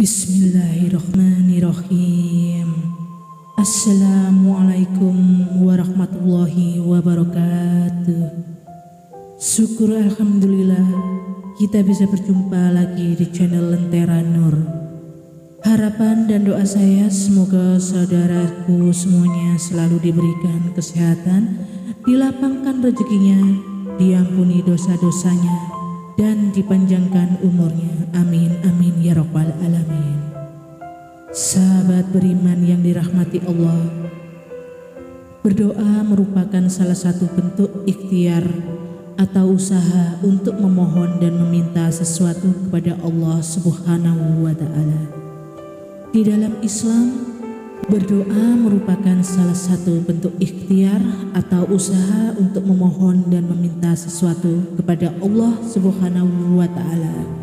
Bismillahirrahmanirrahim. Assalamualaikum warahmatullahi wabarakatuh. Syukur alhamdulillah kita bisa berjumpa lagi di channel Lentera Nur. Harapan dan doa saya semoga saudaraku semuanya selalu diberikan kesehatan, dilapangkan rezekinya, diampuni dosa-dosanya, dan dipanjangkan umurnya. Amin amin ya rabbal alamin. Sahabat beriman yang dirahmati Allah, berdoa merupakan salah satu bentuk ikhtiar atau usaha untuk memohon dan meminta sesuatu kepada Allah Subhanahu wa taala. Di dalam Islam, berdoa merupakan salah satu bentuk ikhtiar atau usaha untuk memohon dan meminta sesuatu kepada Allah Subhanahu wa taala.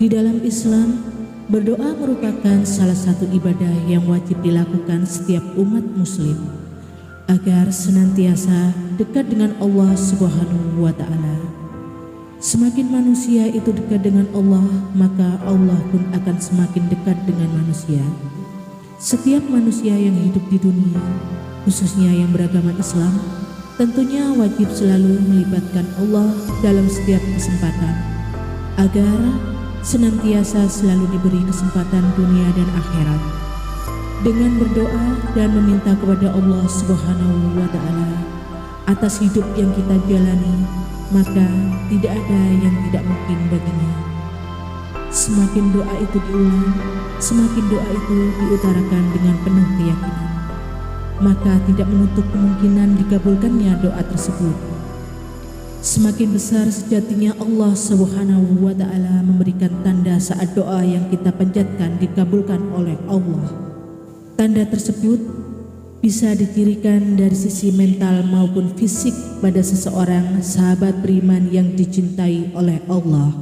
Di dalam Islam, berdoa merupakan salah satu ibadah yang wajib dilakukan setiap umat muslim agar senantiasa dekat dengan Allah Subhanahu wa taala. Semakin manusia itu dekat dengan Allah, maka Allah pun akan semakin dekat dengan manusia. Setiap manusia yang hidup di dunia, khususnya yang beragama Islam, tentunya wajib selalu melibatkan Allah dalam setiap kesempatan, agar senantiasa selalu diberi kesempatan dunia dan akhirat. Dengan berdoa dan meminta kepada Allah Subhanahu wa taala atas hidup yang kita jalani, maka tidak ada yang tidak mungkin baginya. Semakin doa itu diulang, semakin doa itu diutarakan dengan penuh keyakinan, maka tidak menutup kemungkinan dikabulkannya doa tersebut. Semakin besar sejatinya Allah Subhanahu wa taala memberikan tanda saat doa yang kita panjatkan dikabulkan oleh Allah. Tanda tersebut bisa dicirikan dari sisi mental maupun fisik pada seseorang sahabat beriman yang dicintai oleh Allah.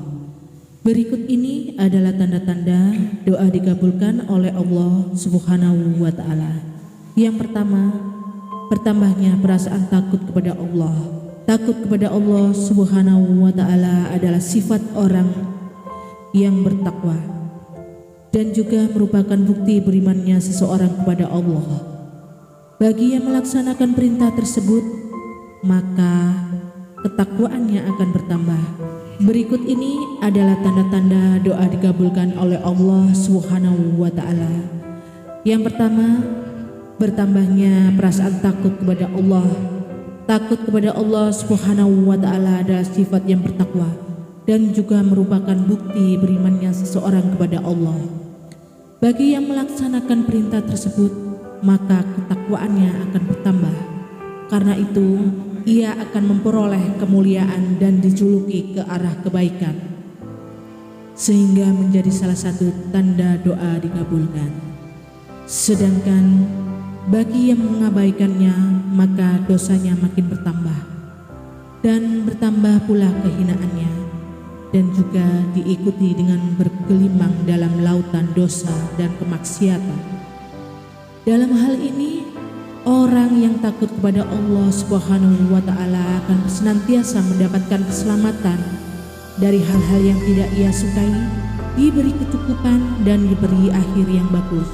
Berikut ini adalah tanda-tanda doa dikabulkan oleh Allah Subhanahu wa taala. Yang pertama, bertambahnya perasaan takut kepada Allah. Takut kepada Allah Subhanahu wa taala adalah sifat orang yang bertakwa dan juga merupakan bukti berimannya seseorang kepada Allah. Bagi yang melaksanakan perintah tersebut, maka ketakwaannya akan bertambah. Berikut ini adalah tanda-tanda doa dikabulkan oleh Allah Subhanahu wa taala. Yang pertama, bertambahnya perasaan takut kepada Allah. Takut kepada Allah Subhanahu wa taala adalah sifat yang bertakwa dan juga merupakan bukti berimannya seseorang kepada Allah. Bagi yang melaksanakan perintah tersebut, maka ketakwaannya akan bertambah. Karena itu, ia akan memperoleh kemuliaan dan dijuluki ke arah kebaikan, sehingga menjadi salah satu tanda doa dikabulkan. Sedangkan bagi yang mengabaikannya, maka dosanya makin bertambah dan bertambah pula kehinaannya, dan juga diikuti dengan bergelimang dalam lautan dosa dan kemaksiatan. Dalam hal ini, orang yang takut kepada Allah Subhanahu wa taala akan senantiasa mendapatkan keselamatan dari hal-hal yang tidak ia sukai, diberi kecukupan dan diberi akhir yang bagus.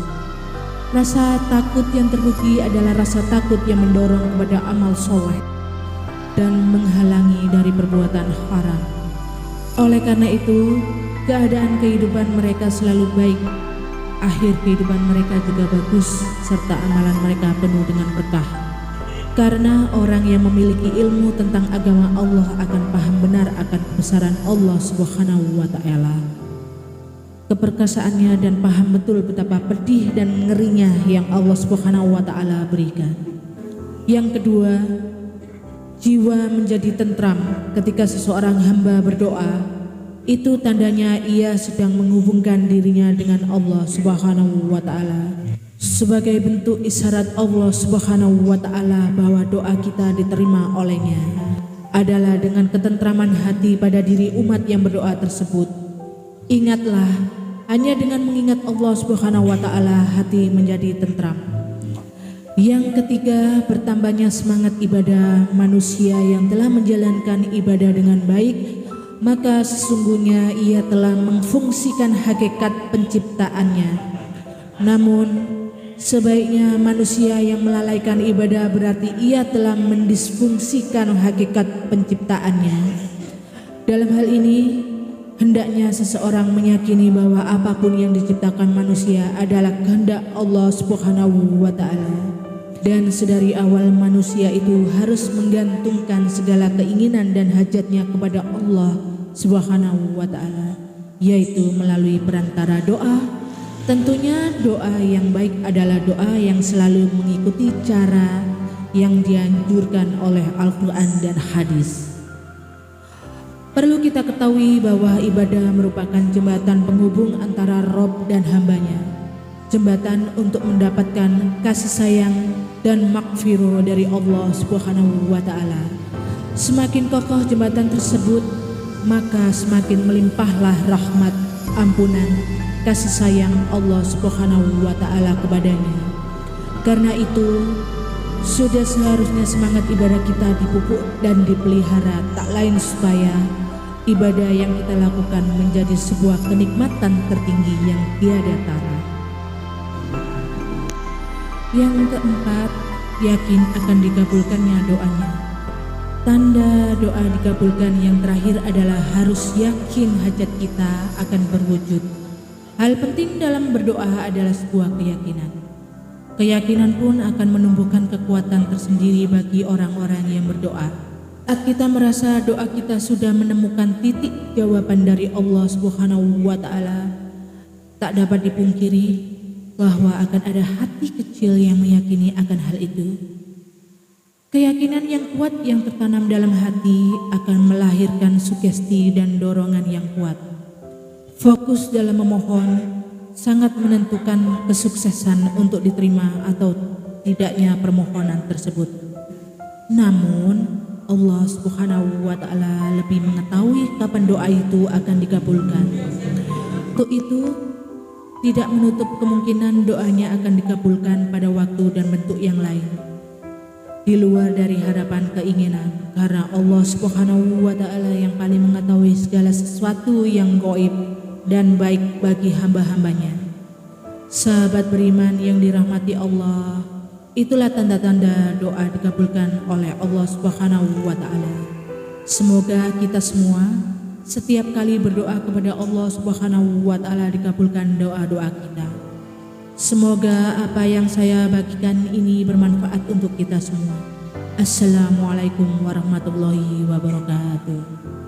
Rasa takut yang terpuji adalah rasa takut yang mendorong kepada amal soleh dan menghalangi dari perbuatan haram. Oleh karena itu, keadaan kehidupan mereka selalu baik, akhir kehidupan mereka juga bagus, serta amalan mereka penuh dengan berkah. Karena orang yang memiliki ilmu tentang agama Allah akan paham benar akan kebesaran Allah Subhanahu wa taala, keperkasaannya, dan paham betul betapa pedih dan ngerinya yang Allah Subhanahu wa taala berikan. Yang kedua, jiwa menjadi tentram ketika seseorang hamba berdoa. Itu tandanya ia sedang menghubungkan dirinya dengan Allah Subhanahu wa taala. Sebagai bentuk isyarat Allah Subhanahu wa taala bahwa doa kita diterima olehnya adalah dengan ketentraman hati pada diri umat yang berdoa tersebut. Ingatlah, hanya dengan mengingat Allah Subhanahu wa taala hati menjadi tentram. Yang ketiga, bertambahnya semangat ibadah manusia yang telah menjalankan ibadah dengan baik maka sesungguhnya ia telah memfungsikan hakikat penciptaannya. Namun sebaiknya manusia yang melalaikan ibadah berarti ia telah mendisfungsikan hakikat penciptaannya. Dalam hal ini, hendaknya seseorang meyakini bahwa apapun yang diciptakan manusia adalah kehendak Allah Subhanahu wa Ta'ala. Dan sedari awal manusia itu harus menggantungkan segala keinginan dan hajatnya kepada Allah Subhanahu wa Ta'ala, yaitu melalui perantara doa. Tentunya doa yang baik adalah doa yang selalu mengikuti cara yang dianjurkan oleh Al-Quran dan hadis. Perlu kita ketahui bahwa ibadah merupakan jembatan penghubung antara Rabb dan hambanya, jembatan untuk mendapatkan kasih sayang dan maghfirah dari Allah Subhanahu wa Ta'ala. Semakin kokoh jembatan tersebut, maka semakin melimpahlah rahmat, ampunan, kasih sayang Allah Subhanahu wa Ta'ala kepadanya. Karena itu, sudah seharusnya semangat ibadah kita dipupuk dan dipelihara, tak lain supaya ibadah yang kita lakukan menjadi sebuah kenikmatan tertinggi yang tiada tara. Yang keempat, yakin akan dikabulkannya doanya. Tanda doa dikabulkan yang terakhir adalah harus yakin hajat kita akan berwujud. Hal penting dalam berdoa adalah sebuah keyakinan. Keyakinan pun akan menumbuhkan kekuatan tersendiri bagi orang-orang yang berdoa. Saat kita merasa doa kita sudah menemukan titik jawaban dari Allah Subhanahu wa Ta'ala, tak dapat dipungkiri bahwa akan ada hati kecil yang meyakini akan hal itu. Keyakinan yang kuat yang tertanam dalam hati akan melahirkan sugesti dan dorongan yang kuat. Fokus dalam memohon sangat menentukan kesuksesan untuk diterima atau tidaknya permohonan tersebut. Namun Allah Subhanahu wa Ta'ala lebih mengetahui kapan doa itu akan dikabulkan. Untuk itu, tidak menutup kemungkinan doanya akan dikabulkan pada waktu dan bentuk yang lain, di luar dari harapan keinginan, karena Allah Subhanahu wa Ta'ala yang paling mengetahui segala sesuatu yang gaib dan baik bagi hamba-hambanya. Sahabat beriman yang dirahmati Allah, itulah tanda-tanda doa dikabulkan oleh Allah Subhanahu wa Ta'ala. Semoga kita semua setiap kali berdoa kepada Allah Subhanahu wa Ta'ala dikabulkan doa-doa kita. Semoga apa yang saya bagikan ini bermanfaat untuk kita semua. Assalamualaikum warahmatullahi wabarakatuh.